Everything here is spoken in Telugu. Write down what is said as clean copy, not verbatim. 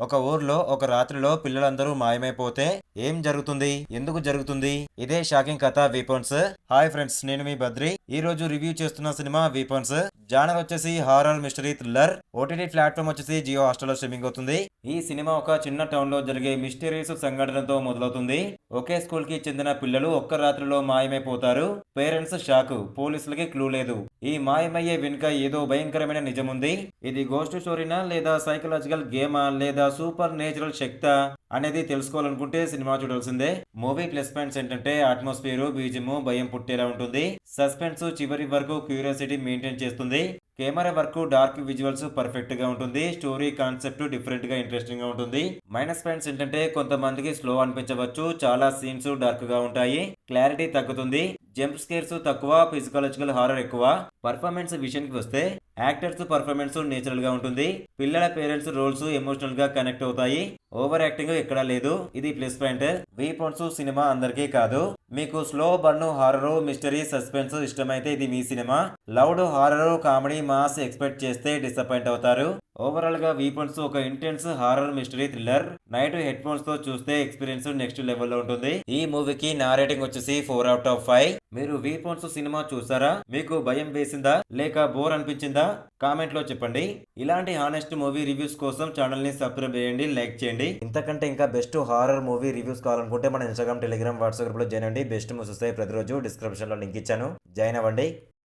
ఒక ఊర్లో ఒక రాత్రిలో పిల్లలందరూ మాయమైపోతే ఏం జరుగుతుంది, ఎందుకు జరుగుతుంది? ఇదే షాకింగ్ కథ వీపన్స్. హాయ్ ఫ్రెండ్స్, నేను మీ బద్రి. ఈ రోజు రివ్యూ చేస్తున్న సినిమా వీపన్స్. జానర్ వచ్చేసి horror mystery thriller. OTT platform వచ్చేసి జియో హాస్టర్లో స్ట్రీమింగ్ అవుతుంది. ఈ సినిమా ఒక చిన్న టౌన్ లో జరిగే మిస్టీరియస్ సంఘటనతో మొదలవుతుంది. ఒకే స్కూల్ కి చెందిన పిల్లలు ఒక్క రాత్రిలో మాయమైపోతారు. పేరెంట్స్ షాక్, పోలీసులకి క్లూ లేదు. ఈ మాయమయ్యే వెనుక ఏదో భయంకరమైన నిజముంది. ఇది గోస్ట్ స్టోరీనా, లేదా సైకలాజికల్ గేమా, లేదా సూపర్ నేచురల్ శక్తా అనేది తెలుసుకోవాలనుకుంటే సినిమా చూడాల్సిందే. మూవీ ప్లస్ పాయింట్స్ ఏంటంటే అట్మాస్ఫియర్, బీజిఎం భయం పుట్టేలా ఉంటుంది. సస్పెన్స్ చివరి వరకు క్యూరియాసిటీ మెయింటైన్ చేస్తుంది. Camera work, dark visuals perfect గా ఉంటుంది. స్టోరీ కాన్సెప్ట్ డిఫరెంట్ గా ఇంట్రెస్టింగ్ గా ఉంటుంది. మైనస్ పాయింట్స్ ఏంటంటే కొంతమందికి స్లో అనిపించవచ్చు, చాలా సీన్స్ డార్క్ గా ఉంటాయి, క్లారిటీ తగ్గుతుంది, జంప్ స్కేర్స్ తక్కువ, ఫిజికలాజికల్ హారర్ ఎక్కువ. పర్ఫార్మెన్స్ విషయానికి వస్తే యాక్టర్స్ పర్ఫార్మెన్స్ నేచురల్ గా ఉంటుంది. పిల్లల పేరెంట్స్ రోల్స్ ఎమోషనల్ గా కనెక్ట్ అవుతాయి. ఓవర్ యాక్టింగ్ ఎక్కడా లేదు, ఇది ప్లస్ పాయింట్. వీపన్స్ సినిమా అందరికీ కాదు. మీకు slow burn horror, mystery, suspense ఇష్టమైతే ఇది మీ cinema. Loud horror, comedy, mass expect చేస్తే డిసప్పాయింట్ అవుతారు. ఓవరాల్ గా వీపన్స్ ఒక intense horror mystery thriller. Night headphones తో చూస్తే ఎక్స్పీరియన్స్ నెక్స్ట్ లెవెల్ లో ఉంటుంది. ఈ మూవీకి నా రేటింగ్ వచ్చేసి 4/5. మీరు వీపన్స్ సినిమా చూసారా? మీకు భయం వేసిందా, లేక బోర్ అనిపించిందా? కామెంట్ లో చెప్పండి. ఇలాంటి హానెస్ట్ మూవీ రివ్యూస్ కోసం ఛానల్ ని సబ్స్క్రైబ్ చేయండి, లైక్ చేయండి. ఇంతకంటే ఇంకా బెస్ట్ హారర్ మూవీ రివ్యూస్ కావాలనుకుంటే మన ఇన్స్టాగ్రామ్, టెలిగ్రామ్, వాట్సాప్ గ్రూప్ లో జాయిన్ అండి. బెస్ట్ మూవీస్ వస్తాయి ప్రతిరోజు. డిస్క్రిప్షన్ లో లింక్ ఇచ్చాను, జాయిన్ అవ్వండి.